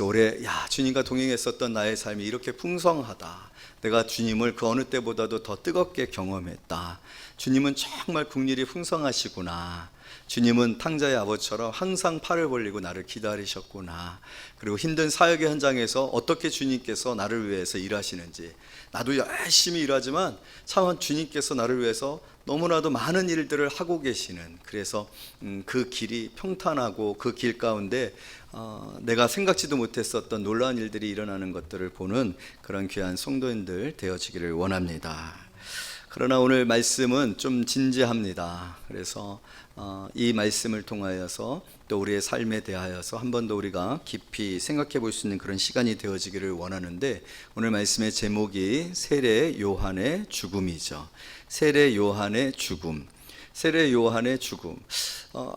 올해 주님과 동행했었던 나의 삶이 이렇게 풍성하다. 내가 주님을 그 어느 때보다도 더 뜨겁게 경험했다. 주님은 정말 긍휼이 풍성하시구나. 주님은 탕자의 아버지처럼 항상 팔을 벌리고 나를 기다리셨구나. 그리고 힘든 사역의 현장에서 어떻게 주님께서 나를 위해서 일하시는지, 나도 열심히 일하지만 참 주님께서 나를 위해서 너무나도 많은 일들을 하고 계시는, 그래서 그 길이 평탄하고 그 길 가운데 내가 생각지도 못했었던 놀라운 일들이 일어나는 것들을 보는 그런 귀한 성도인들 되어지기를 원합니다. 그러나 오늘 말씀은 좀 진지합니다. 그래서 이 말씀을 통하여서 또 우리의 삶에 대하여서 한 번 더 우리가 깊이 생각해 볼 수 있는 그런 시간이 되어지기를 원하는데, 오늘 말씀의 제목이 세례 요한의 죽음이죠. 세례 요한의 죽음. 세례 요한의 죽음.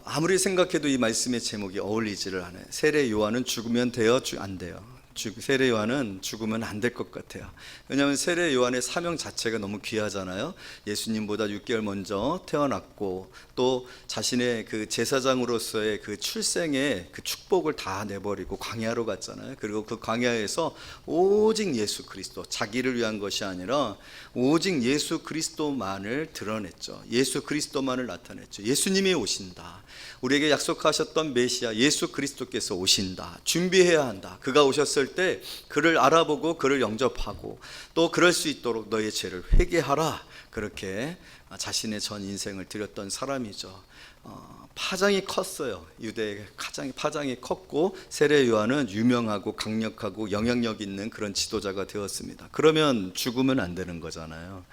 아무리 생각해도 이 말씀의 제목이 어울리지를 않아요. 세례 요한은 죽으면 돼요? 안 돼요? 세례 요한은 죽으면 안 될 것 같아요. 왜냐하면 세례 요한의 사명 자체가 너무 귀하잖아요. 예수님보다 6개월 먼저 태어났고, 또 자신의 그 제사장으로서의 그 출생의 그 축복을 다 내버리고 광야로 갔잖아요. 그리고 그 광야에서 오직 예수 그리스도, 자기를 위한 것이 아니라 오직 예수 그리스도만을 드러냈죠. 예수 그리스도만을 나타냈죠. 예수님이 오신다. 우리에게 약속하셨던 메시아 예수 그리스도께서 오신다. 준비해야 한다. 그가 오셨을 때 그를 알아보고 그를 영접하고, 또 그럴 수 있도록 너의 죄를 회개하라. 그렇게 자신의 전 인생을 드렸던 사람이죠. 파장이 컸어요. 유대의 파장이 컸고, 세례 요한은 유명하고 강력하고 영향력 있는 그런 지도자가 되었습니다. 그러면 죽으면 안 되는 거잖아요.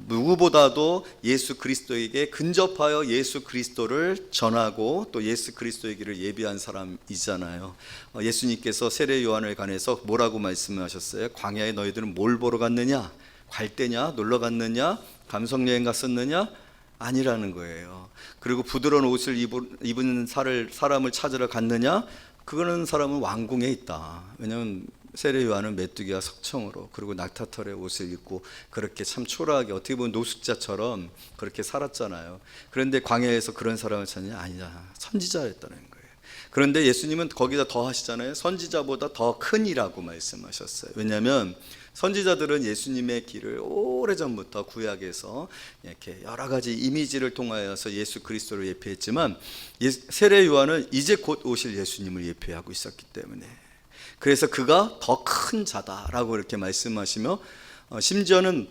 누구보다도 예수 그리스도에게 근접하여 예수 그리스도를 전하고 또 예수 그리스도의 길을 예비한 사람이잖아요. 예수님께서 세례 요한을 관해서 뭐라고 말씀하셨어요? 광야에 너희들은 뭘 보러 갔느냐? 갈대냐? 놀러 갔느냐? 감성여행 갔었느냐? 아니라는 거예요. 그리고 부드러운 옷을 입은 사람을 찾으러 갔느냐? 그거는 사람은 왕궁에 있다. 왜냐하면 세례 요한은 메뚜기와 석청으로, 그리고 낙타털의 옷을 입고 그렇게 참 초라하게, 어떻게 보면 노숙자처럼 그렇게 살았잖아요. 그런데 광야에서 그런 사람을 찾느냐? 아니냐, 선지자였다는 거예요. 그런데 예수님은 거기다 더 하시잖아요. 선지자보다 더 큰 이라고 말씀하셨어요. 왜냐하면 선지자들은 예수님의 길을 오래전부터 구약에서 이렇게 여러 가지 이미지를 통하여서 예수 그리스도를 예표했지만, 세례 요한은 이제 곧 오실 예수님을 예표하고 있었기 때문에, 그래서 그가 더 큰 자다라고 이렇게 말씀하시며, 심지어는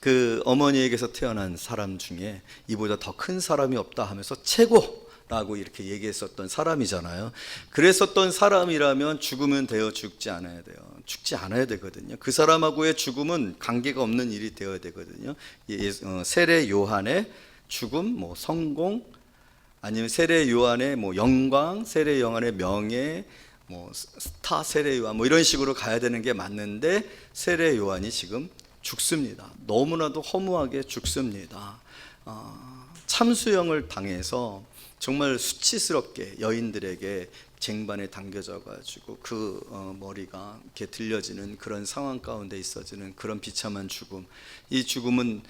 그 어머니에게서 태어난 사람 중에 이보다 더 큰 사람이 없다 하면서 최고라고 이렇게 얘기했었던 사람이잖아요. 그랬었던 사람이라면 죽으면 돼요? 죽지 않아야 돼요? 죽지 않아야 되거든요. 그 사람하고의 죽음은 관계가 없는 일이 되어야 되거든요. 세례 요한의 죽음, 성공, 아니면 세례 요한의 영광, 세례 요한의 명예, 스타 세례 요한 이런 식으로 가야 되는 게 맞는데, 세례 요한이 지금 죽습니다. 너무나도 허무하게 죽습니다. 참수형을 당해서 정말 수치스럽게 여인들에게 쟁반에 당겨져 가지고 그 머리가 이렇게 들려지는 그런 상황 가운데 있어지는 그런 비참한 죽음. 이 죽음은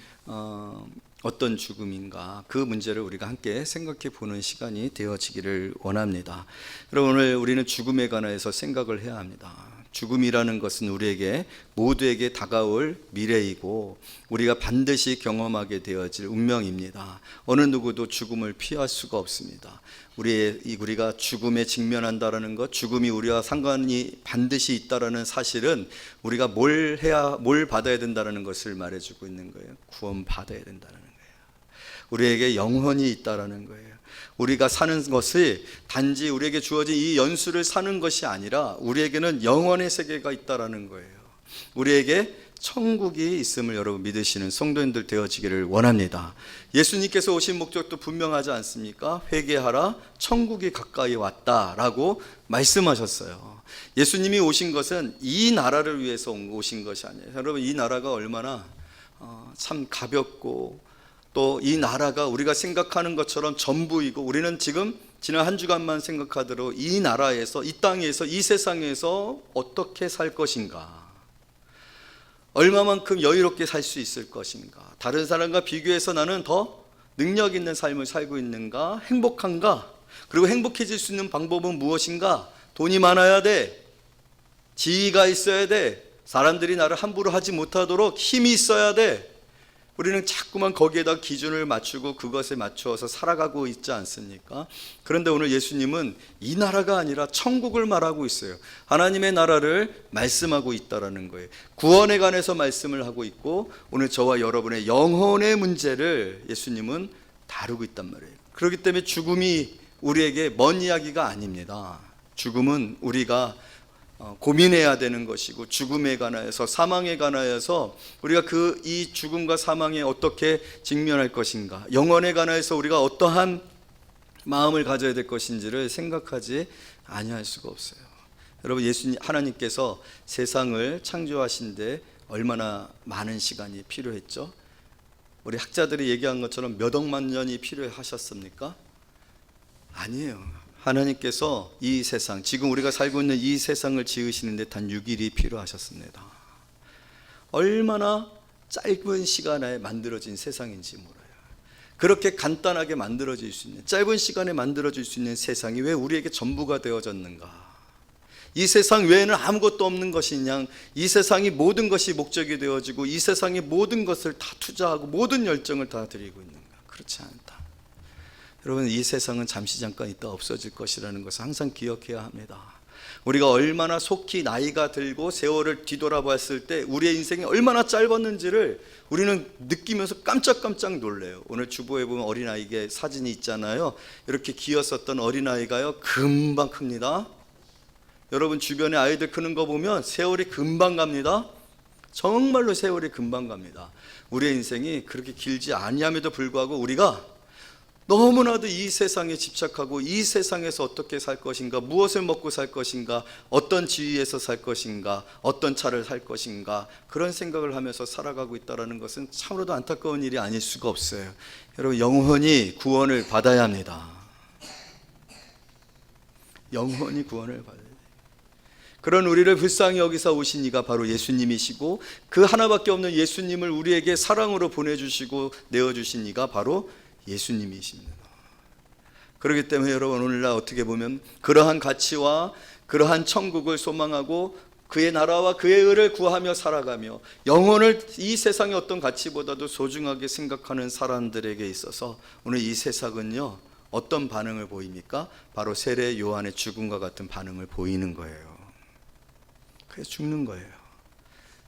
어떤 죽음인가, 그 문제를 우리가 함께 생각해 보는 시간이 되어지기를 원합니다. 여러분, 오늘 우리는 죽음에 관해서 생각을 해야 합니다. 죽음이라는 것은 우리에게 모두에게 다가올 미래이고, 우리가 반드시 경험하게 되어질 운명입니다. 어느 누구도 죽음을 피할 수가 없습니다. 우리가 죽음에 직면한다라는 것, 죽음이 우리와 상관이 반드시 있다라는 사실은 우리가 뭘 받아야 된다라는 것을 말해주고 있는 거예요. 구원 받아야 된다는 거예요. 우리에게 영혼이 있다라는 거예요. 우리가 사는 것이 단지 우리에게 주어진 이 연수를 사는 것이 아니라 우리에게는 영원의 세계가 있다라는 거예요. 우리에게 천국이 있음을 여러분 믿으시는 성도님들 되어지기를 원합니다. 예수님께서 오신 목적도 분명하지 않습니까? 회개하라, 천국이 가까이 왔다라고 말씀하셨어요. 예수님이 오신 것은 이 나라를 위해서 오신 것이 아니에요. 여러분, 이 나라가 얼마나 참 가볍고, 또 이 나라가 우리가 생각하는 것처럼 전부이고, 우리는 지금 지난 한 주간만 생각하더라도 이 나라에서, 이 땅에서, 이 세상에서 어떻게 살 것인가, 얼마만큼 여유롭게 살 수 있을 것인가, 다른 사람과 비교해서 나는 더 능력 있는 삶을 살고 있는가, 행복한가, 그리고 행복해질 수 있는 방법은 무엇인가, 돈이 많아야 돼, 지위가 있어야 돼. 사람들이 나를 함부로 하지 못하도록 힘이 있어야 돼. 우리는 자꾸만 거기에다 기준을 맞추고 그것에 맞추어서 살아가고 있지 않습니까? 그런데 오늘 예수님은 이 나라가 아니라 천국을 말하고 있어요. 하나님의 나라를 말씀하고 있다라는 거예요. 구원에 관해서 말씀을 하고 있고, 오늘 저와 여러분의 영혼의 문제를 예수님은 다루고 있단 말이에요. 그렇기 때문에 죽음이 우리에게 먼 이야기가 아닙니다. 죽음은 우리가 고민해야 되는 것이고, 죽음에 관하여서, 사망에 관하여서 우리가 이 죽음과 사망에 어떻게 직면할 것인가, 영혼에 관하여서 우리가 어떠한 마음을 가져야 될 것인지를 생각하지 아니할 수가 없어요. 여러분, 하나님께서 세상을 창조하신데 얼마나 많은 시간이 필요했죠? 우리 학자들이 얘기한 것처럼 몇 억만 년이 필요하셨습니까? 아니에요. 하나님께서 이 세상, 지금 우리가 살고 있는 이 세상을 지으시는데 단 6일이 필요하셨습니다. 얼마나 짧은 시간에 만들어진 세상인지 몰라요. 그렇게 간단하게 만들어질 수 있는, 짧은 시간에 만들어질 수 있는 세상이 왜 우리에게 전부가 되어졌는가? 이 세상 외에는 아무것도 없는 것이냐? 이 세상이 모든 것이 목적이 되어지고 이 세상의 모든 것을 다 투자하고 모든 열정을 다 드리고 있는가? 그렇지 않다. 여러분, 이 세상은 잠시 잠깐 있다 없어질 것이라는 것을 항상 기억해야 합니다. 우리가 얼마나 속히 나이가 들고 세월을 뒤돌아봤을 때 우리의 인생이 얼마나 짧았는지를 우리는 느끼면서 깜짝깜짝 놀래요. 오늘 주보에 보면 어린아이의 사진이 있잖아요. 이렇게 귀여웠던 어린아이가요, 금방 큽니다. 여러분, 주변에 아이들 크는 거 보면 세월이 금방 갑니다. 정말로 세월이 금방 갑니다. 우리의 인생이 그렇게 길지 아니함에도 불구하고 우리가 너무나도 이 세상에 집착하고 이 세상에서 어떻게 살 것인가, 무엇을 먹고 살 것인가, 어떤 지위에서 살 것인가, 어떤 차를 살 것인가, 그런 생각을 하면서 살아가고 있다는 것은 참으로도 안타까운 일이 아닐 수가 없어요. 여러분, 영혼이 구원을 받아야 합니다. 영혼이 구원을 받아야 돼요. 그런 우리를 불쌍히 여기사 오신 이가 바로 예수님이시고, 그 하나밖에 없는 예수님을 우리에게 사랑으로 보내주시고 내어주신 이가 바로 예수님이십니다. 그렇기 때문에 여러분, 오늘날 어떻게 보면 그러한 가치와 그러한 천국을 소망하고 그의 나라와 그의 의를 구하며 살아가며 영혼을 이 세상의 어떤 가치보다도 소중하게 생각하는 사람들에게 있어서 오늘 이 세상은요, 어떤 반응을 보입니까? 바로 세례 요한의 죽음과 같은 반응을 보이는 거예요. 그래서 죽는 거예요.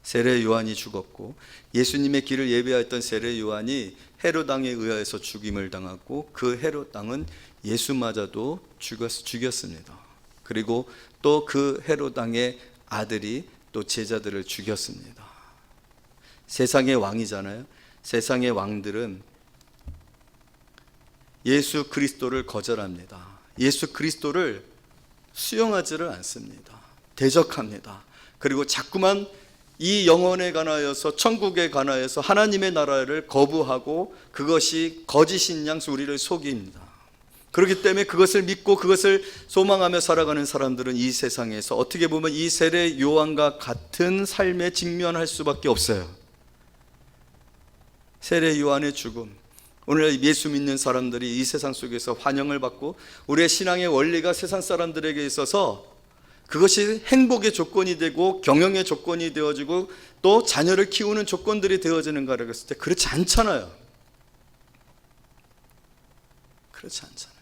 세례 요한이 죽었고, 예수님의 길을 예배했던 세례 요한이 헤롯 왕에 의하여서 죽임을 당하고, 그 헤롯 왕은 예수마저도 죽였습니다. 그리고 또 그 헤롯 왕의 아들이 또 제자들을 죽였습니다. 세상의 왕이잖아요. 세상의 왕들은 예수 그리스도를 거절합니다. 예수 그리스도를 수용하지를 않습니다. 대적합니다. 그리고 자꾸만 이 영혼에 관하여서, 천국에 관하여서 하나님의 나라를 거부하고 그것이 거짓인 양 우리를 속입니다. 그렇기 때문에 그것을 믿고 그것을 소망하며 살아가는 사람들은 이 세상에서 어떻게 보면 이 세례 요한과 같은 삶에 직면할 수밖에 없어요. 세례 요한의 죽음, 오늘 예수 믿는 사람들이 이 세상 속에서 환영을 받고 우리의 신앙의 원리가 세상 사람들에게 있어서 그것이 행복의 조건이 되고 경영의 조건이 되어지고 또 자녀를 키우는 조건들이 되어지는가를 했을 때 그렇지 않잖아요. 그렇지 않잖아요.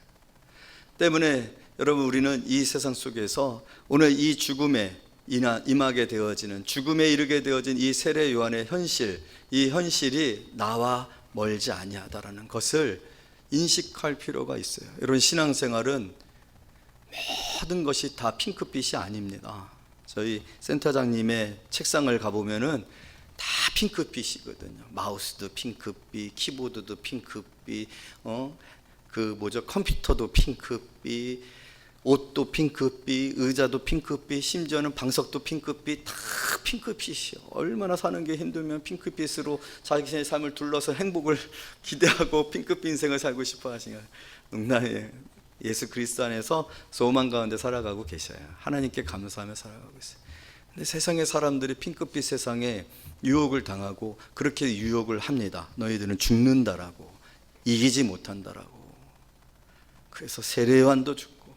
때문에 여러분, 우리는 이 세상 속에서 오늘 이 죽음에 임하게 되어지는, 죽음에 이르게 되어진 이 세례 요한의 현실, 이 현실이 나와 멀지 아니하다라는 것을 인식할 필요가 있어요. 여러분, 신앙생활은 모든 것이 다 핑크빛이 아닙니다. 저희 센터장님의 책상을 가보면은 다 핑크빛이거든요. 마우스도 핑크빛, 키보드도 핑크빛, 컴퓨터도 핑크빛, 옷도 핑크빛, 의자도 핑크빛, 심지어는 방석도 핑크빛, 다 핑크빛이요. 얼마나 사는 게 힘들면 핑크빛으로 자신의 삶을 둘러서 행복을 기대하고 핑크빛 인생을 살고 싶어 하시냐. 농담이에요. 예수 그리스도 안에서 소망 가운데 살아가고 계셔요. 하나님께 감사하며 살아가고 있어요. 근데 세상의 사람들이 핑크빛 세상에 유혹을 당하고 그렇게 유혹을 합니다. 너희들은 죽는다라고, 이기지 못한다라고. 그래서 세례 요한도 죽고,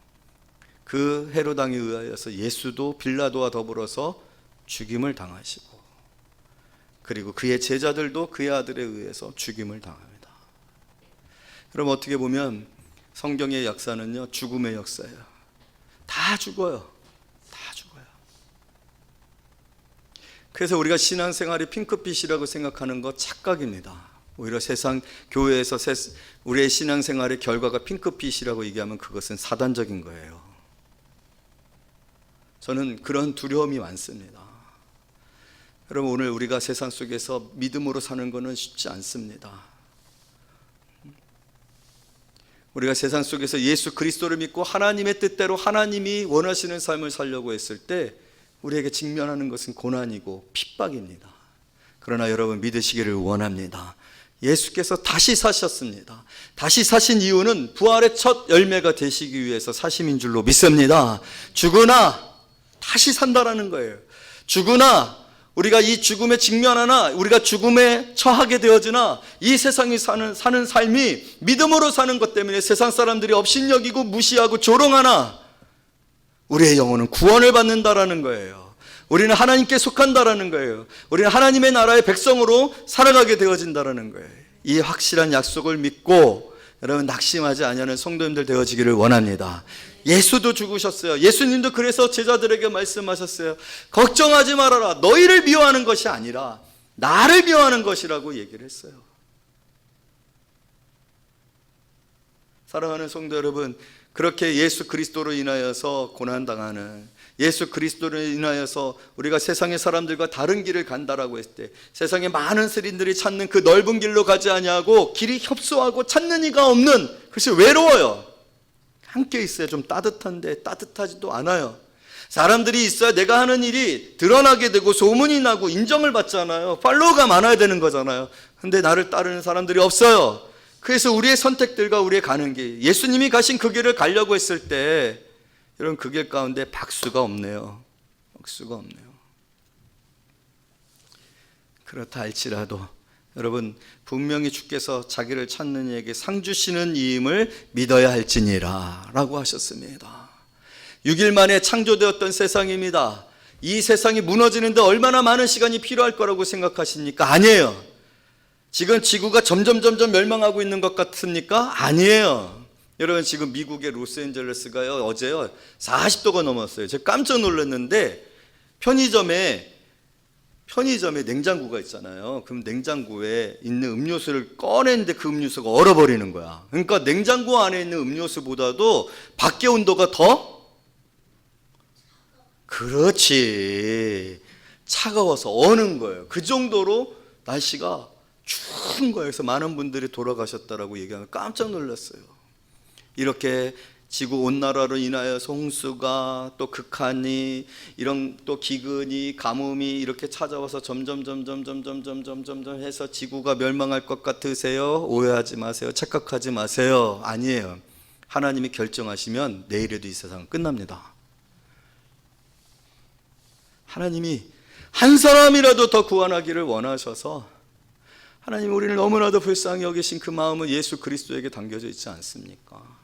그 헤로당에 의하여서 예수도 빌라도와 더불어서 죽임을 당하시고, 그리고 그의 제자들도 그의 아들에 의해서 죽임을 당합니다. 그럼 어떻게 보면 성경의 역사는요, 죽음의 역사예요. 다 죽어요. 다 죽어요. 그래서 우리가 신앙생활이 핑크빛이라고 생각하는 거 착각입니다. 오히려 세상 교회에서 우리의 신앙생활의 결과가 핑크빛이라고 얘기하면 그것은 사단적인 거예요. 저는 그런 두려움이 많습니다. 여러분, 오늘 우리가 세상 속에서 믿음으로 사는 것은 쉽지 않습니다. 우리가 세상 속에서 예수 그리스도를 믿고 하나님의 뜻대로 하나님이 원하시는 삶을 살려고 했을 때 우리에게 직면하는 것은 고난이고 핍박입니다. 그러나 여러분, 믿으시기를 원합니다. 예수께서 다시 사셨습니다. 다시 사신 이유는 부활의 첫 열매가 되시기 위해서 사심인 줄로 믿습니다. 죽으나 다시 산다라는 거예요. 죽으나 우리가 이 죽음에 직면하나, 우리가 죽음에 처하게 되어지나, 이 세상에 사는 삶이 믿음으로 사는 것 때문에 세상 사람들이 업신여기고 무시하고 조롱하나 우리의 영혼은 구원을 받는다라는 거예요. 우리는 하나님께 속한다라는 거예요. 우리는 하나님의 나라의 백성으로 살아가게 되어진다라는 거예요. 이 확실한 약속을 믿고 여러분, 낙심하지 아니하는 성도님들 되어지기를 원합니다. 예수도 죽으셨어요. 예수님도 그래서 제자들에게 말씀하셨어요. 걱정하지 말아라. 너희를 미워하는 것이 아니라 나를 미워하는 것이라고 얘기를 했어요. 사랑하는 성도 여러분, 그렇게 예수 그리스도로 인하여서 고난당하는, 예수 그리스도로 인하여서 우리가 세상의 사람들과 다른 길을 간다라고 했을 때, 세상에 많은 세린들이 찾는 그 넓은 길로 가지 아니하고 길이 협소하고 찾는 이가 없는, 그것이 외로워요. 함께 있어야 좀 따뜻한데 따뜻하지도 않아요. 사람들이 있어야 내가 하는 일이 드러나게 되고 소문이 나고 인정을 받잖아요. 팔로워가 많아야 되는 거잖아요. 근데 나를 따르는 사람들이 없어요. 그래서 우리의 선택들과 우리의 가는 길, 예수님이 가신 그 길을 가려고 했을 때 여러분, 그 길 가운데 박수가 없네요. 박수가 없네요. 그렇다 할지라도 여러분, 분명히 주께서 자기를 찾는 이에게 상 주시는 이임을 믿어야 할지니라 라고 하셨습니다. 6일 만에 창조되었던 세상입니다. 이 세상이 무너지는데 얼마나 많은 시간이 필요할 거라고 생각하십니까? 아니에요. 지금 지구가 점점 멸망하고 있는 것 같습니까? 아니에요. 여러분, 지금 미국의 로스앤젤레스가요, 어제요 40도가 넘었어요. 제가 깜짝 놀랐는데 편의점에 냉장고가 있잖아요. 그럼 냉장고에 있는 음료수를 꺼냈는데 그 음료수가 얼어버리는 거야. 그러니까 냉장고 안에 있는 음료수보다도 밖의 온도가 더, 그렇지, 차가워서 어는 거예요. 그 정도로 날씨가 추운 거예요. 그래서 많은 분들이 돌아가셨다라고 얘기하면 깜짝 놀랐어요. 이렇게 지구 온난화로 인하여 홍수가, 또 극한이, 이런 또 기근이, 가뭄이 이렇게 찾아와서 점점 해서 지구가 멸망할 것 같으세요? 오해하지 마세요. 착각하지 마세요. 아니에요. 하나님이 결정하시면 내일에도 이 세상은 끝납니다. 하나님이 한 사람이라도 더 구원하기를 원하셔서, 하나님 우리를 너무나도 불쌍히 여기신 그 마음은 예수 그리스도에게 담겨져 있지 않습니까?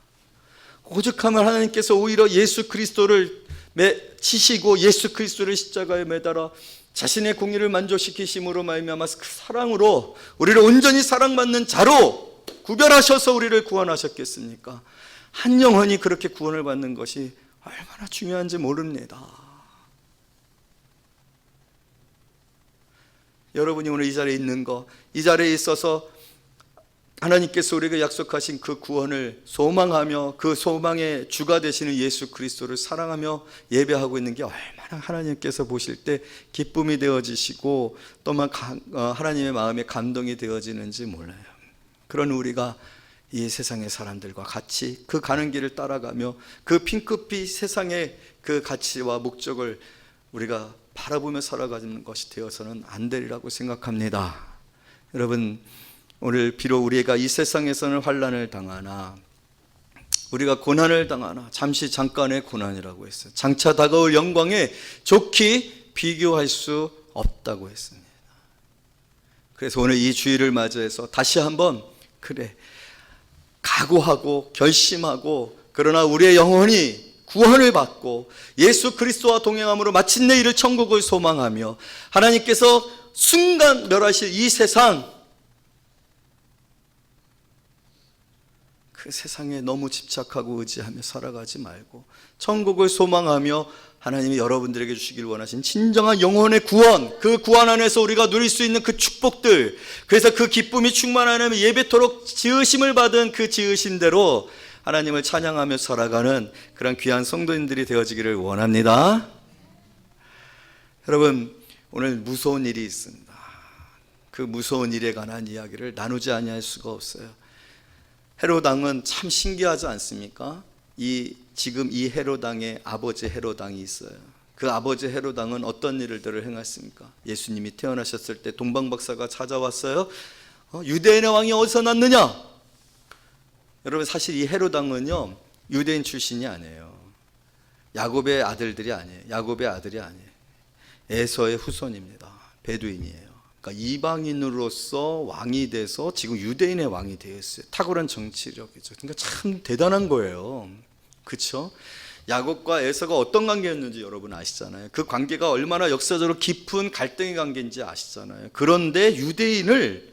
오죽하면 하나님께서 오히려 예수 그리스도를 치시고 예수 그리스도를 십자가에 매달아 자신의 공의를 만족시키심으로 말미암아 그 사랑으로 우리를 온전히 사랑받는 자로 구별하셔서 우리를 구원하셨겠습니까? 한 영혼이 그렇게 구원을 받는 것이 얼마나 중요한지 모릅니다. 여러분이 오늘 이 자리에 있는 거, 이 자리에 있어서 하나님께서 우리에게 약속하신 그 구원을 소망하며 그 소망의 주가 되시는 예수 그리스도를 사랑하며 예배하고 있는 게 얼마나 하나님께서 보실 때 기쁨이 되어지시고 또 하나님의 마음에 감동이 되어지는지 몰라요. 그런 우리가 이 세상의 사람들과 같이 그 가는 길을 따라가며 그 핑크빛 세상의 그 가치와 목적을 우리가 바라보며 살아가는 것이 되어서는 안 되리라고 생각합니다. 여러분, 오늘 비록 우리가 이 세상에서는 환난을 당하나, 우리가 고난을 당하나 잠깐의 고난이라고 했어요. 장차 다가올 영광에 좋게 비교할 수 없다고 했습니다. 그래서 오늘 이 주일을 맞이해서 다시 한번 각오하고 결심하고, 그러나 우리의 영혼이 구원을 받고 예수 그리스도와 동행함으로 마침내 이를 천국을 소망하며 하나님께서 순간 멸하실 이 세상, 그 세상에 너무 집착하고 의지하며 살아가지 말고 천국을 소망하며 하나님이 여러분들에게 주시길 원하신 진정한 영혼의 구원, 그 구원 안에서 우리가 누릴 수 있는 그 축복들, 그래서 그 기쁨이 충만하면 예배토록 지으심을 받은 그 지으심대로 하나님을 찬양하며 살아가는 그런 귀한 성도님들이 되어지기를 원합니다. 여러분, 오늘 무서운 일이 있습니다. 그 무서운 일에 관한 이야기를 나누지 아니할 수가 없어요. 헤롯 왕은 참 신기하지 않습니까? 지금 이 헤롯 왕의 아버지 헤롯 왕이 있어요. 그 아버지 헤롯 왕은 어떤 일들을 행했습니까? 예수님이 태어나셨을 때 동방박사가 찾아왔어요. 유대인의 왕이 어디서 났느냐? 여러분, 사실 이 헤롯 왕은요, 유대인 출신이 아니에요. 야곱의 아들들이 아니에요. 야곱의 아들이 아니에요. 에서의 후손입니다. 베두인이에요. 그러니까 이방인으로서 왕이 돼서 지금 유대인의 왕이 되었어요. 탁월한 정치력이죠. 그러니까 참 대단한 거예요. 그렇죠? 야곱과 에서가 어떤 관계였는지 여러분 아시잖아요. 그 관계가 얼마나 역사적으로 깊은 갈등의 관계인지 아시잖아요. 그런데 유대인을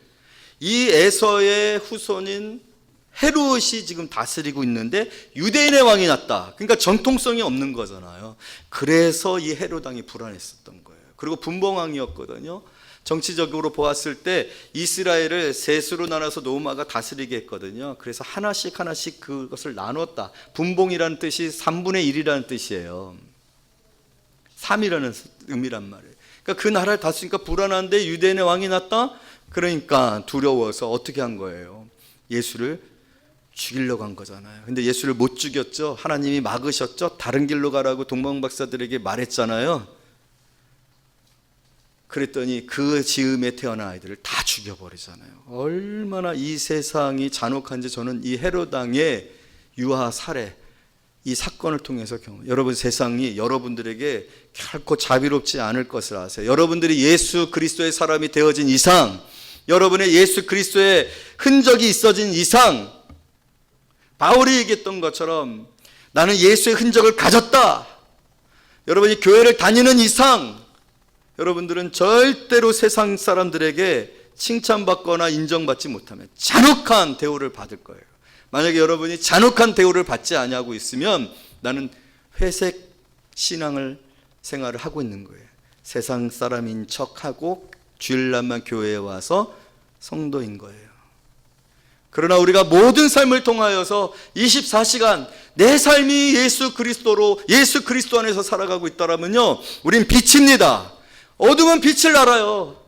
이 에서의 후손인 헤롯이 지금 다스리고 있는데 유대인의 왕이 났다. 그러니까 정통성이 없는 거잖아요. 그래서 이 헤롯 왕이 불안했었던 거예요. 그리고 분봉왕이었거든요. 정치적으로 보았을 때 이스라엘을 셋으로 나눠서 노마가 다스리게 했거든요. 그래서 하나씩 그것을 나눴다. 분봉이라는 뜻이 3분의 1이라는 뜻이에요. 3이라는 의미란 말이에요. 그러니까 그 나라를 다스리니까 불안한데 유대인의 왕이 났다? 그러니까 두려워서 어떻게 한 거예요? 예수를 죽이려고 한 거잖아요. 근데 예수를 못 죽였죠. 하나님이 막으셨죠. 다른 길로 가라고 동방박사들에게 말했잖아요. 그랬더니 그 즈음에 태어난 아이들을 다 죽여버리잖아요. 얼마나 이 세상이 잔혹한지 저는 이 헤롯 왕의 유아 살해, 이 사건을 통해서 여러분, 세상이 여러분들에게 결코 자비롭지 않을 것을 아세요. 여러분들이 예수 그리스도의 사람이 되어진 이상, 여러분의 예수 그리스도의 흔적이 있어진 이상, 바울이 얘기했던 것처럼 나는 예수의 흔적을 가졌다. 여러분이 교회를 다니는 이상 여러분들은 절대로 세상 사람들에게 칭찬받거나 인정받지 못하면 잔혹한 대우를 받을 거예요. 만약에 여러분이 잔혹한 대우를 받지 아니하고 있으면 나는 회색 생활을 하고 있는 거예요. 세상 사람인 척하고 주일날만 교회에 와서 성도인 거예요. 그러나 우리가 모든 삶을 통하여서 24시간 내 삶이 예수 그리스도 안에서 살아가고 있다면요, 우린 빛입니다. 어둠은 빛을 알아요.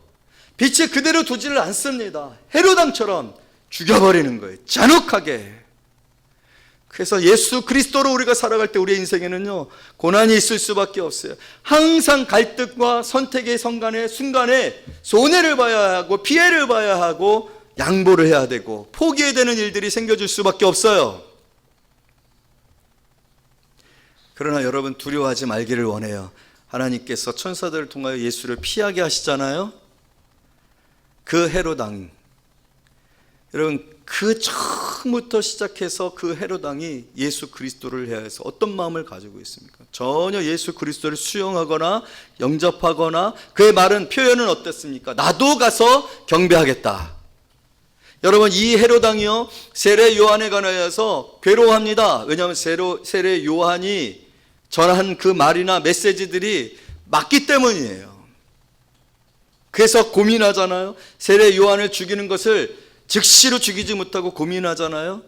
빛을 그대로 두지를 않습니다. 헤롯 왕처럼 죽여버리는 거예요. 잔혹하게. 그래서 예수 그리스도로 우리가 살아갈 때 우리의 인생에는요, 고난이 있을 수밖에 없어요. 항상 갈등과 선택의 순간에 손해를 봐야 하고 피해를 봐야 하고 양보를 해야 되고 포기해야 되는 일들이 생겨질 수밖에 없어요. 그러나 여러분, 두려워하지 말기를 원해요. 하나님께서 천사들을 통하여 예수를 피하게 하시잖아요. 그 헤롯 왕, 여러분, 그 처음부터 시작해서 그 헤롯 왕이 예수 그리스도를 향해서 어떤 마음을 가지고 있습니까? 전혀 예수 그리스도를 수용하거나 영접하거나, 그의 말은, 표현은 어땠습니까? 나도 가서 경배하겠다. 여러분, 이 헤롯 왕이요, 세례 요한에 관하여서 괴로워합니다. 왜냐하면 세례 요한이 전한 그 말이나 메시지들이 맞기 때문이에요. 그래서 고민하잖아요. 세례 요한을 죽이는 것을 즉시로 죽이지 못하고 고민하잖아요.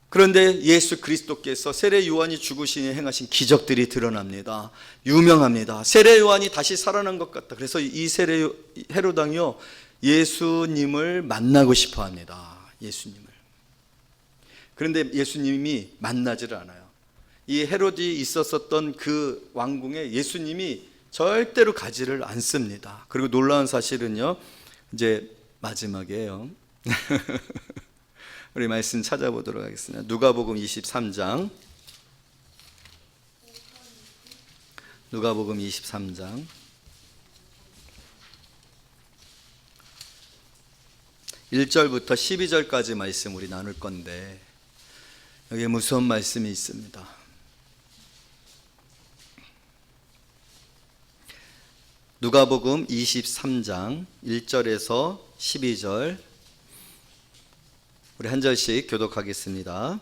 그런데 예수 그리스도께서 세례 요한이 죽으시니 행하신 기적들이 드러납니다. 유명합니다. 세례 요한이 다시 살아난 것 같다. 그래서 이 헤롯 왕이요, 예수님을 만나고 싶어 합니다. 예수님을. 그런데 예수님이 만나지를 않아요. 이 헤롯이 있었던 그 왕궁에 예수님이 절대로 가지를 않습니다. 그리고 놀라운 사실은요, 이제 마지막이에요. 우리 말씀 찾아보도록 하겠습니다. 누가복음 23장. 누가복음 23장 1절부터 12절까지 말씀 우리 나눌 건데, 여기에 무서운 말씀이 있습니다. 누가복음 23장 1절에서 12절 우리 한 절씩 교독하겠습니다.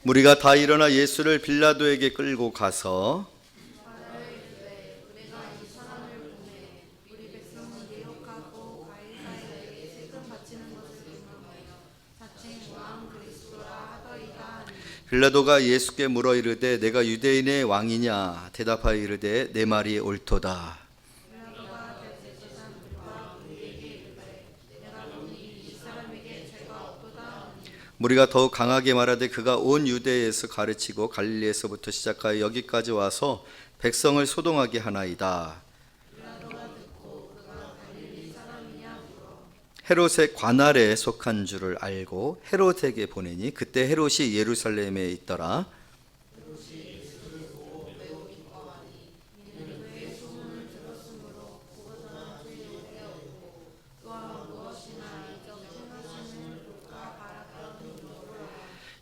무리가 다 일어나 예수를 빌라도에게 끌고 가서 빌라도가 예수께 물어 이르되 내가 유대인의 왕이냐? 대답하여 이르되 내 말이 옳도다. 무리가 더욱 강하게 말하되 그가 온 유대에서 가르치고 갈릴리에서부터 시작하여 여기까지 와서 백성을 소동하게 하나이다. 헤롯의 관할에 속한 줄을 알고 헤롯에게 보내니 그때 헤롯이 예루살렘에 있더라.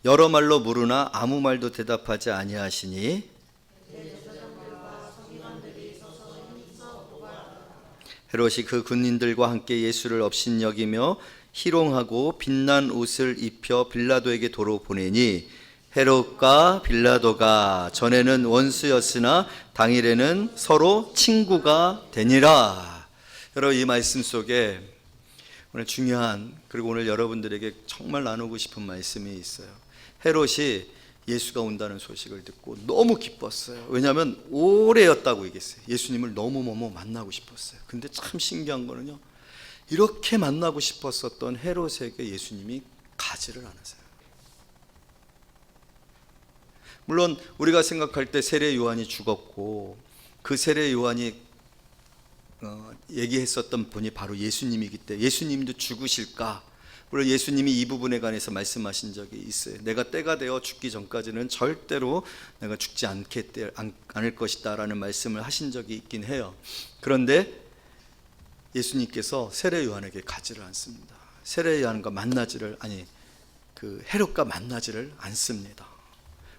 여러 말로 물으나 아무 말도 대답하지 아니하시니 헤롯이 그 군인들과 함께 예수를 업신여기며 희롱하고 빛난 옷을 입혀 빌라도에게 도로 보내니 헤롯과 빌라도가 전에는 원수였으나 당일에는 서로 친구가 되니라. 여러분, 이 말씀 속에 오늘 중요한, 그리고 오늘 여러분들에게 정말 나누고 싶은 말씀이 있어요. 헤롯이 예수가 온다는 소식을 듣고 너무 기뻤어요. 왜냐하면 오래였다고 얘기했어요. 예수님을 너무 만나고 싶었어요. 근데 참 신기한 거는요, 이렇게 만나고 싶었었던 헤롯에게 예수님이 가지를 않으세요. 물론 우리가 생각할 때 세례 요한이 죽었고 그 세례 요한이 얘기했었던 분이 바로 예수님이기 때문에 예수님도 죽으실까? 물론 예수님이 이 부분에 관해서 말씀하신 적이 있어요. 내가 때가 되어 죽기 전까지는 절대로 내가 죽지 않을 것이다 라는 말씀을 하신 적이 있긴 해요. 그런데 예수님께서 세례 요한에게 가지를 않습니다. 세례 요한과 헤롯과 만나지를 않습니다.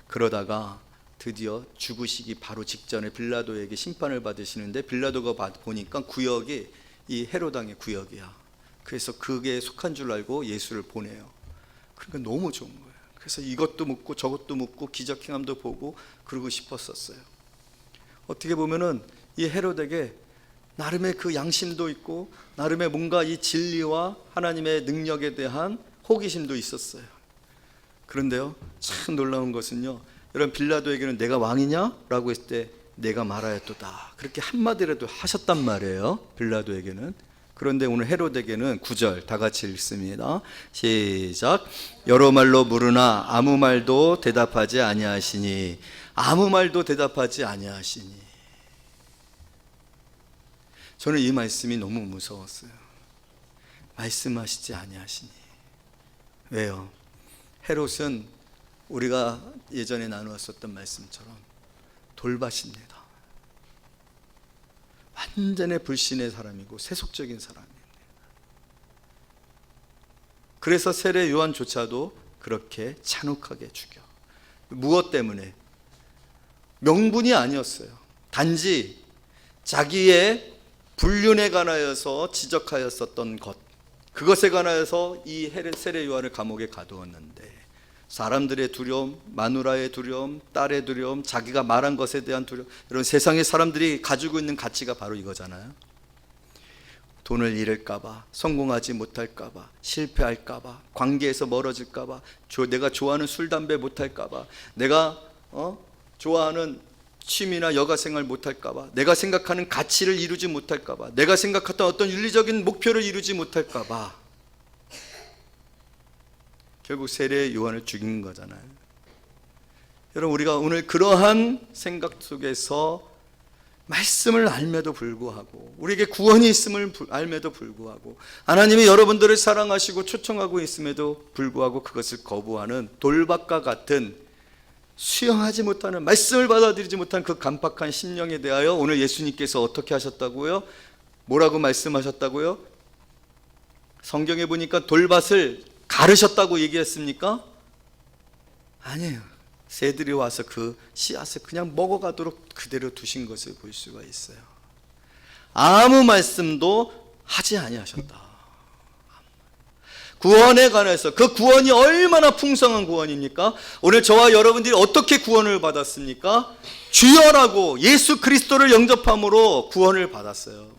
그러다가 드디어 죽으시기 바로 직전에 빌라도에게 심판을 받으시는데 빌라도가 보니까 구역이 이 헤롯 왕의 구역이야. 그래서 그게 속한 줄 알고 예수를 보내요. 그러니까 너무 좋은 거예요. 그래서 이것도 묻고 저것도 묻고 기적행함도 보고 그러고 싶었었어요. 어떻게 보면은 이 헤롯에게 나름의 그 양심도 있고 나름의 뭔가 이 진리와 하나님의 능력에 대한 호기심도 있었어요. 그런데요, 참 놀라운 것은요, 여러분, 빌라도에게는 내가 왕이냐? 라고 했을 때 내가 말하였도다, 그렇게 한마디라도 하셨단 말이에요, 빌라도에게는. 그런데 오늘 헤롯에게는 9절 다 같이 읽습니다. 시작. 여러 말로 물으나 아무 말도 대답하지 아니하시니. 아무 말도 대답하지 아니하시니. 저는 이 말씀이 너무 무서웠어요. 말씀하시지 아니하시니. 왜요? 헤롯은 우리가 예전에 나누었었던 말씀처럼 돌밭입니다. 완전히 불신의 사람이고 세속적인 사람이에요. 그래서 세례 요한조차도 그렇게 잔혹하게 죽여. 무엇 때문에? 명분이 아니었어요. 단지 자기의 불륜에 관하여서 지적하였었던 것, 그것에 관하여서 이 세례 요한을 감옥에 가두었는데 사람들의 두려움, 마누라의 두려움, 딸의 두려움, 자기가 말한 것에 대한 두려움, 이런 세상의 사람들이 가지고 있는 가치가 바로 이거잖아요. 돈을 잃을까봐, 성공하지 못할까봐, 실패할까봐, 관계에서 멀어질까봐, 내가 좋아하는 술, 담배 못할까봐, 내가 좋아하는 취미나 여가생활 못할까봐, 내가 생각하는 가치를 이루지 못할까봐, 내가 생각했던 어떤 윤리적인 목표를 이루지 못할까봐 결국 세례 요한을 죽인 거잖아요. 여러분, 우리가 오늘 그러한 생각 속에서 말씀을 알매도 불구하고, 우리에게 구원이 있음을 알매도 불구하고, 하나님이 여러분들을 사랑하시고 초청하고 있음에도 불구하고 그것을 거부하는 돌밭과 같은, 수용하지 못하는, 말씀을 받아들이지 못한 그 간박한 심령에 대하여 오늘 예수님께서 어떻게 하셨다고요? 뭐라고 말씀하셨다고요? 성경에 보니까 돌밭을 가르셨다고 얘기했습니까? 아니에요. 새들이 와서 그 씨앗을 그냥 먹어가도록 그대로 두신 것을 볼 수가 있어요. 아무 말씀도 하지 아니하셨다. 구원에 관해서, 그 구원이 얼마나 풍성한 구원입니까? 오늘 저와 여러분들이 어떻게 구원을 받았습니까? 주여라고 예수 그리스도를 영접함으로 구원을 받았어요.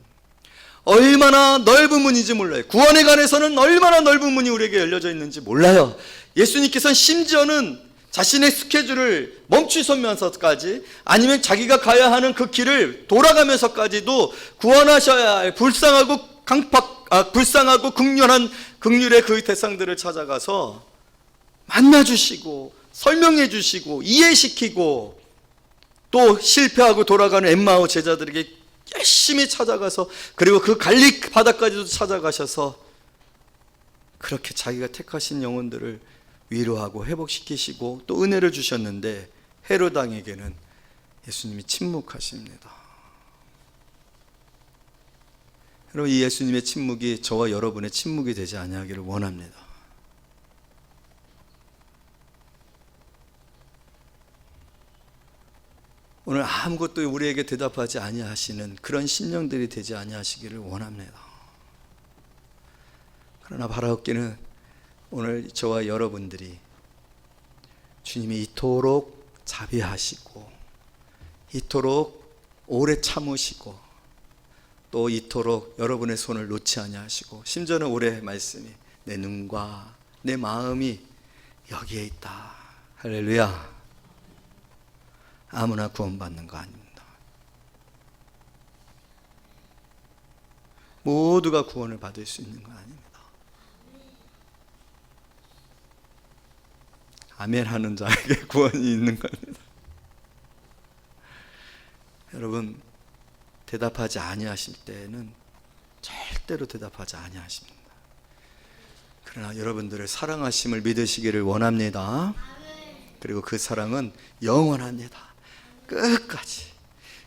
얼마나 넓은 문인지 몰라요. 구원에 관해서는 얼마나 넓은 문이 우리에게 열려져 있는지 몰라요. 예수님께서는 심지어는 자신의 스케줄을 멈추면서까지, 아니면 자기가 가야 하는 그 길을 돌아가면서까지도 구원하셔야 할 불쌍하고 불쌍하고 긍휼의 그 대상들을 찾아가서 만나주시고 설명해 주시고 이해시키고, 또 실패하고 돌아가는 엠마오 제자들에게 열심히 찾아가서, 그리고 그 갈리 바다까지도 찾아가셔서 그렇게 자기가 택하신 영혼들을 위로하고 회복시키시고 또 은혜를 주셨는데, 헤롯 왕에게는 예수님이 침묵하십니다. 여러분, 이 예수님의 침묵이 저와 여러분의 침묵이 되지 아니하기를 원합니다. 오늘 아무것도 우리에게 대답하지 아니하시는 그런 심령들이 되지 아니하시기를 원합니다. 그러나 바라옵기는 오늘 저와 여러분들이 주님이 이토록 자비하시고, 이토록 오래 참으시고, 또 이토록 여러분의 손을 놓지 아니하시고, 심지어는 올해 말씀이 내 눈과 내 마음이 여기에 있다. 할렐루야. 아무나 구원받는 거 아닙니다. 모두가 구원을 받을 수 있는 건 아닙니다. 아멘 하는 자에게 구원이 있는 겁니다. 여러분, 대답하지 아니하실 때는 절대로 대답하지 아니하십니다. 그러나 여러분들을 사랑하심을 믿으시기를 원합니다. 그리고 그 사랑은 영원합니다. 끝까지.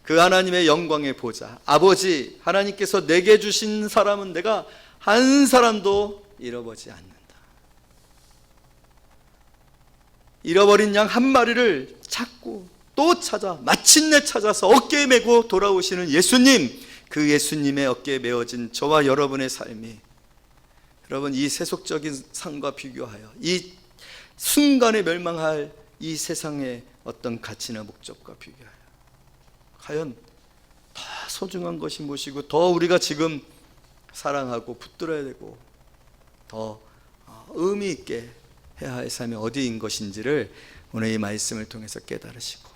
그 하나님의 영광의 보좌, 아버지 하나님께서 내게 주신 사람은 내가 한 사람도 잃어버리지 않는다. 잃어버린 양 한 마리를 찾고 또 찾아 마침내 찾아서 어깨에 메고 돌아오시는 예수님, 그 예수님의 어깨에 메어진 저와 여러분의 삶이, 여러분, 이 세속적인 삶과 비교하여 이 순간에 멸망할 이 세상의 어떤 가치나 목적과 비교하여 과연 더 소중한 것이 무엇이고, 더 우리가 지금 사랑하고 붙들어야 되고 더 의미 있게 해야 할 삶이 어디인 것인지를 오늘 이 말씀을 통해서 깨달으시고,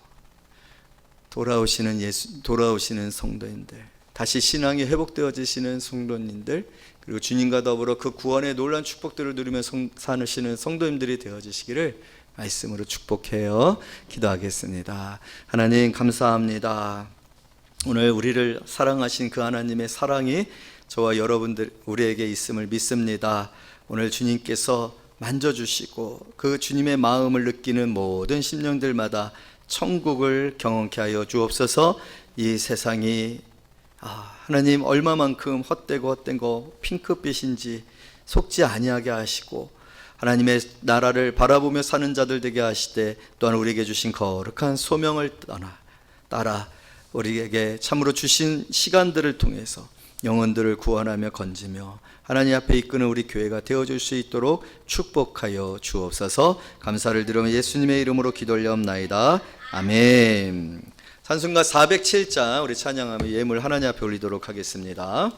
돌아오시는 성도님들, 다시 신앙이 회복되어지시는 성도님들, 그리고 주님과 더불어 그 구원의 놀라운 축복들을 누리며 사시는 성도님들이 되어지시기를 말씀으로 축복해요. 기도하겠습니다. 하나님 감사합니다. 오늘 우리를 사랑하신 그 하나님의 사랑이 저와 여러분들 우리에게 있음을 믿습니다. 오늘 주님께서 만져주시고 그 주님의 마음을 느끼는 모든 심령들마다 천국을 경험케 하여 주옵소서. 이 세상이 하나님 얼마만큼 헛된 거 핑크빛인지 속지 아니하게 하시고, 하나님의 나라를 바라보며 사는 자들 되게 하시되, 또한 우리에게 주신 거룩한 소명을 따라 우리에게 참으로 주신 시간들을 통해서 영혼들을 구원하며 건지며 하나님 앞에 이끄는 우리 교회가 되어줄 수 있도록 축복하여 주옵소서. 감사를 드리며 예수님의 이름으로 기도 올려옵나이다. 아멘. 찬송가 407장 우리 찬양하며 예물 하나님 앞에 올리도록 하겠습니다.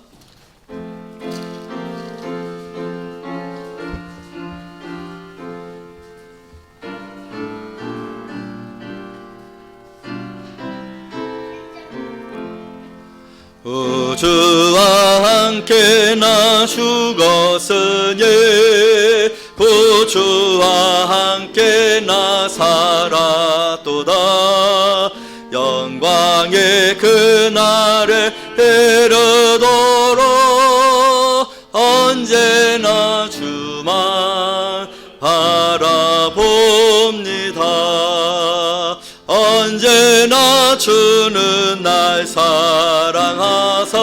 우주와 함께 나 죽었으니 부주와 함께 나 살았도다. 영광의 그날에 이르도록 언제나 주만 바라봅니다. 언제나 주는 날 사랑하사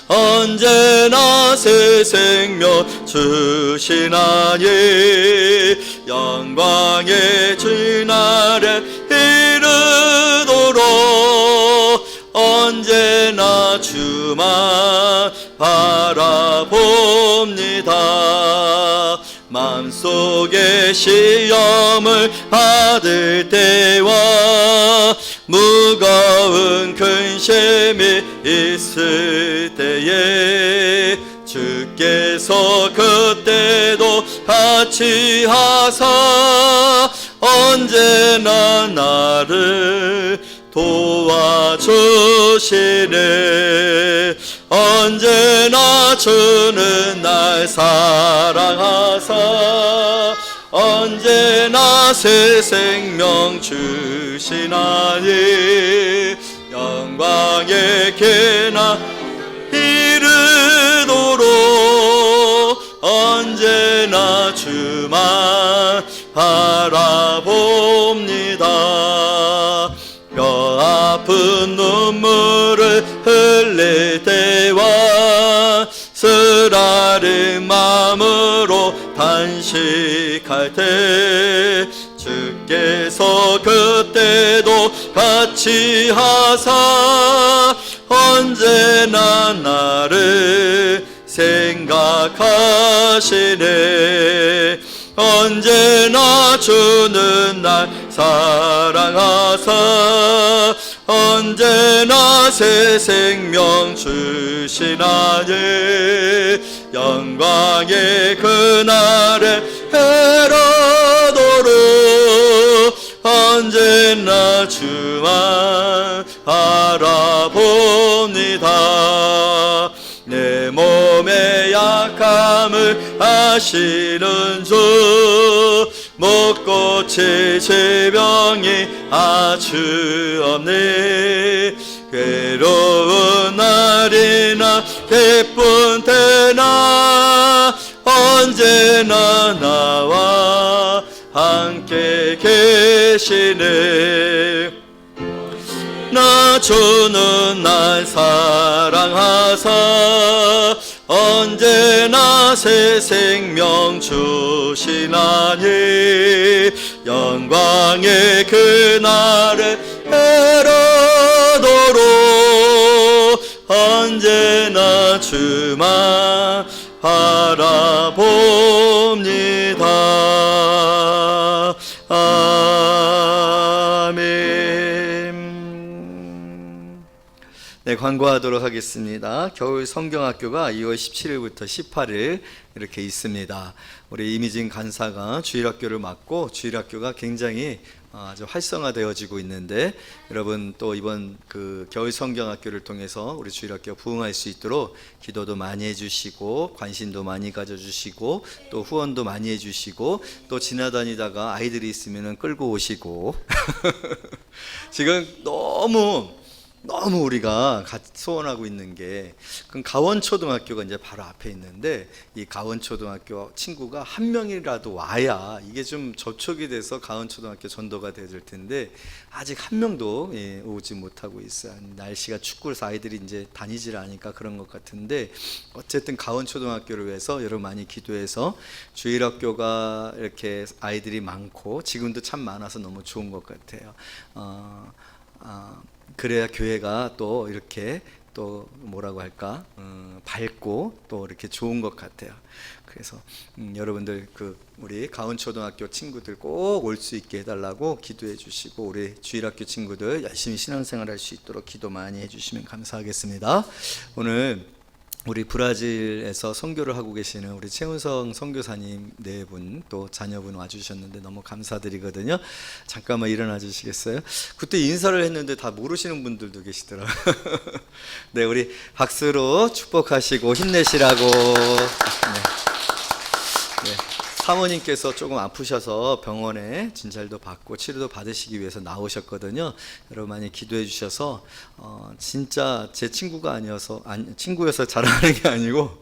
언제나 새 생명 주시나니 영광의 주날에 이르도록 언제나 주만 바라봅니다. 마음속에 시험을 받을 때와 무거운 근심이 있을 때에 주께서 그때도 같이 하사 언제나 나를 도와주시네. 언제나 주는 날 사랑하사 언제나 새 생명 주시나니 영광의 계나 이르도록 언제나 주만 바라봅니다. 뼈 아픈 눈물을 흘릴 때와 쓰라린 마음으로 단식할 때 주께서 그때도 같이 하사 언제나 나를 생각하시네. 언제나 주는 날 사랑하사 언제나 새 생명 주시나니 영광의 그날에 이르도록 언제나 주만 바라봅니다. 내 몸의 약함을 아시는 주 못 고칠 질병이 아주 없네. 괴로운 날이나 기쁜 때나 언제나 나와 함께 계시네. 나 주는 날 사랑하사 언제나 새 생명 주시나니 영광의 그날에 이르도록 언제나 주만 바라봅니다. 네, 광고하도록 하겠습니다. 겨울 성경학교가 2월 17일부터 18일 이렇게 있습니다. 우리 이미진 간사가 주일학교를 맡고 주일학교가 굉장히 아주 활성화되어지고 있는데 여러분 또 이번 그 겨울 성경학교를 통해서 우리 주일학교 부흥할 수 있도록 기도도 많이 해주시고 관심도 많이 가져주시고 또 후원도 많이 해주시고 또 지나다니다가 아이들이 있으면 끌고 오시고 지금 너무 우리가 같이 소원하고 있는 게 가원초등학교가 이제 바로 앞에 있는데 이 가원초등학교 친구가 한 명이라도 와야 이게 좀 접촉이 돼서 가원초등학교 전도가 될 텐데 아직 한 명도 오지 못하고 있어요. 날씨가 춥고서 아이들이 이제 다니질 않으니까 그런 것 같은데 어쨌든 가원초등학교를 위해서 여러분 많이 기도해서 주일학교가 이렇게 아이들이 많고 지금도 참 많아서 너무 좋은 것 같아요. 그래야 교회가 또 이렇게 또 뭐라고 할까 밝고 또 이렇게 좋은 것 같아요. 그래서 여러분들 그 우리 가온초등학교 친구들 꼭 올 수 있게 해달라고 기도해 주시고 우리 주일학교 친구들 열심히 신앙생활 할 수 있도록 기도 많이 해주시면 감사하겠습니다. 오늘 우리 브라질에서 선교를 하고 계시는 우리 최은성 선교사님 네 분 또 자녀분 와주셨는데 너무 감사드리거든요. 잠깐만 일어나 주시겠어요? 그때 인사를 했는데 다 모르시는 분들도 계시더라고요. 네, 우리 박수로 축복하시고 힘내시라고. 네. 사모님께서 조금 아프셔서 병원에 진찰도 받고 치료도 받으시기 위해서 나오셨거든요. 여러분 많이 기도해 주셔서 진짜 제 친구가 친구여서 자랑하는 게 아니고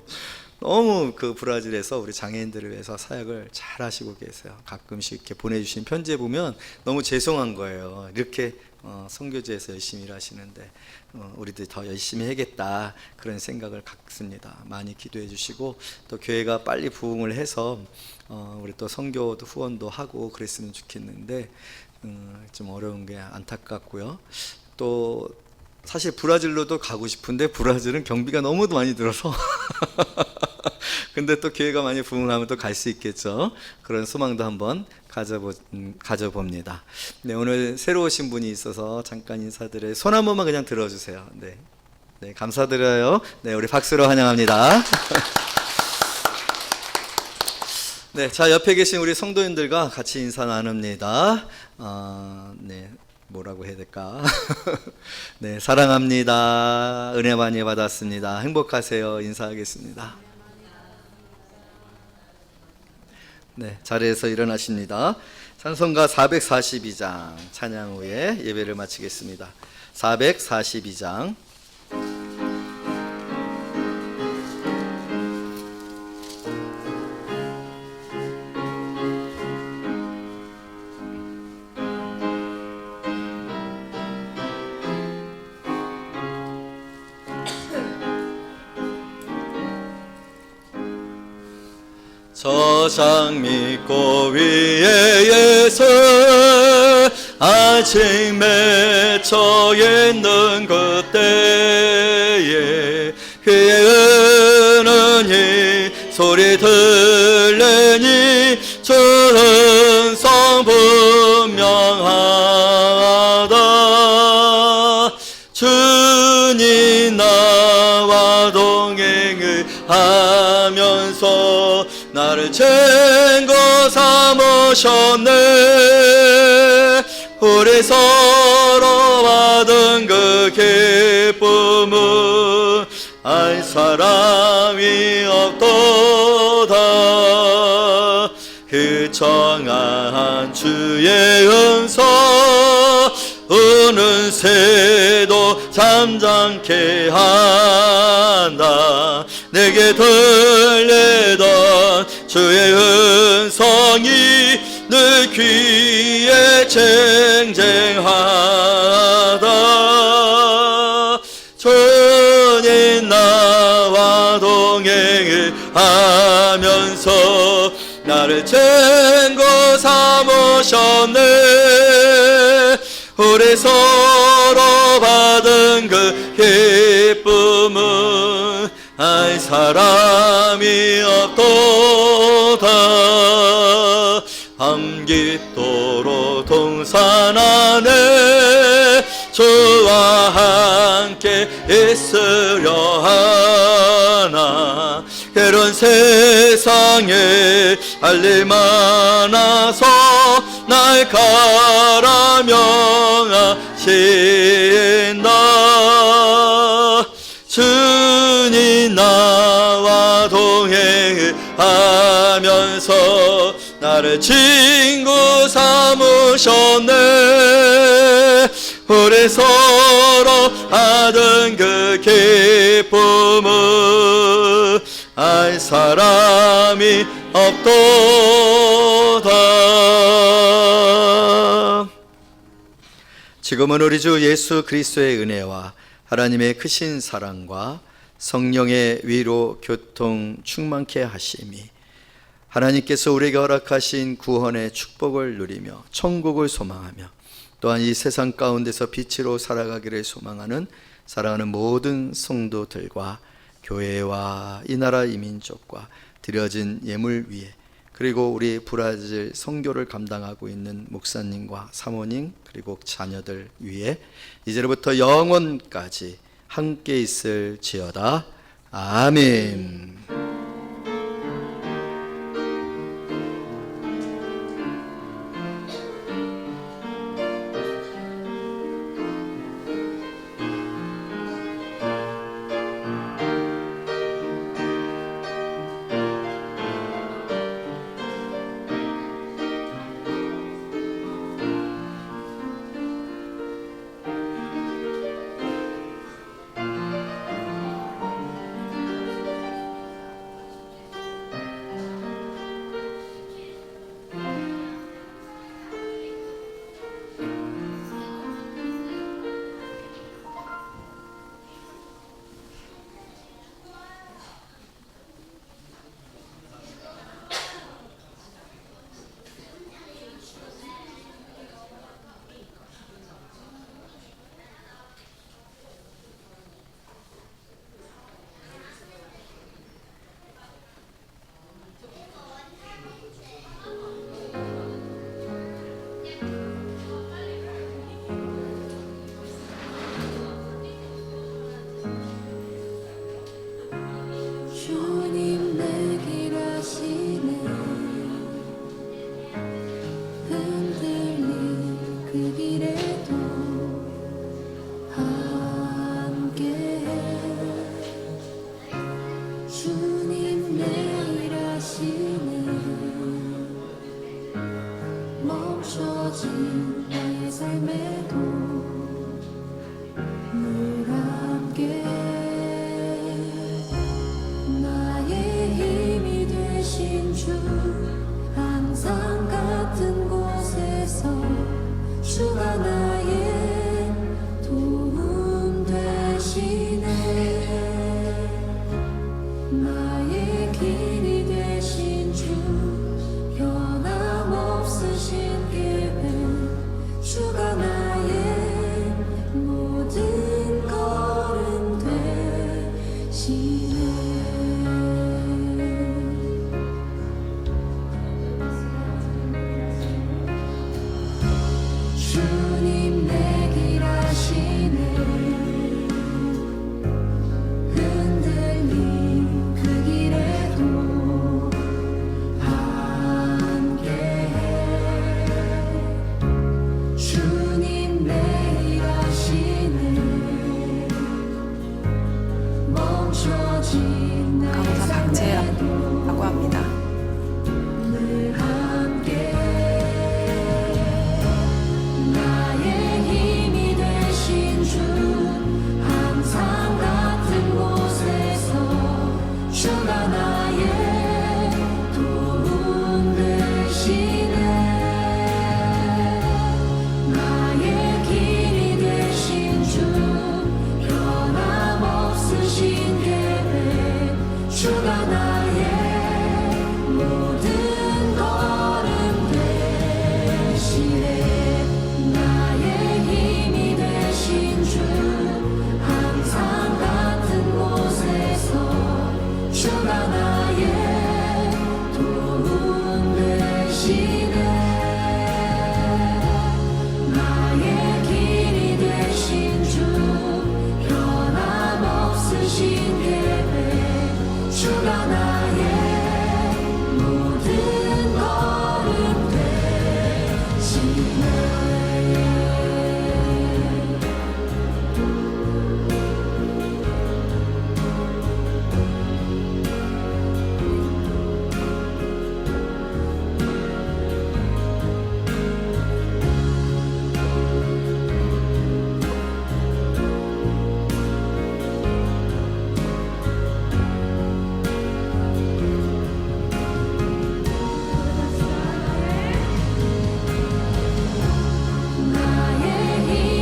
너무 그 브라질에서 우리 장애인들을 위해서 사역을 잘 하시고 계세요. 가끔씩 이렇게 보내주신 편지에 보면 너무 죄송한 거예요. 이렇게 선교지에서 열심히 일하시는데 우리도 더 열심히 해야겠다 그런 생각을 갖습니다. 많이 기도해 주시고 또 교회가 빨리 부흥을 해서 우리 또 선교도 후원도 하고 그랬으면 좋겠는데 좀 어려운 게 안타깝고요. 또 사실 브라질로도 가고 싶은데 브라질은 경비가 너무 많이 들어서 근데 또 교회가 많이 부흥하면 또 갈 수 있겠죠. 그런 소망도 한번 가져봅니다. 네, 오늘 새로 오신 분이 있어서 잠깐 인사드려요. 손 한 번만 그냥 들어주세요. 네, 네, 감사드려요. 네, 우리 박수로 환영합니다. 네, 자, 옆에 계신 우리 성도님들과 같이 인사 나눕니다. 네, 뭐라고 해야 될까? 네, 사랑합니다. 은혜 많이 받았습니다. 행복하세요. 인사하겠습니다. 네, 자리에서 일어나십니다. 찬송가 442장 찬양 후에 예배를 마치겠습니다. 442장. 저 장미꽃 위에 예수 아직 맺혀 있는 그때에 귀에 은은히 소리 들리니 주 음성 분명하다. 주님 나와 동행을 하면서 나를 친구 삼으셨네. 우리 서로 받은 그 기쁨은 알 사람이 없도다. 그 청한 주의 음성 우는 새도 잠잠케 한다. 내게 들리던 주의 음성이 늘 귀에 쟁쟁하다. 주님 나와 동행을 하면서 나를 친구 삼으셨네. 우리 서로 받은 그 기쁨은 알 사람이 없도다. 함깃도로 동산 안에 주와 함께 있으려 하나. 이런 세상에 할 일 많아서 날 가라 명하신다. 주님 나와 동행을 하면서 나를 친구 삼으셨네. 우리 서로 받은 그 기쁨은 알 사람이 없도다. 지금은 우리 주 예수 그리스도의 은혜와 하나님의 크신 사랑과 성령의 위로 교통 충만케 하심이 하나님께서 우리에게 허락하신 구원의 축복을 누리며 천국을 소망하며 또한 이 세상 가운데서 빛으로 살아가기를 소망하는 사랑하는 모든 성도들과 교회와 이 나라 이 민족과 드려진 예물 위에 그리고 우리 브라질 선교를 감당하고 있는 목사님과 사모님 그리고 자녀들 위에 이제로부터 영원까지 함께 있을지어다. 아멘. 감춰진 나의 삶에도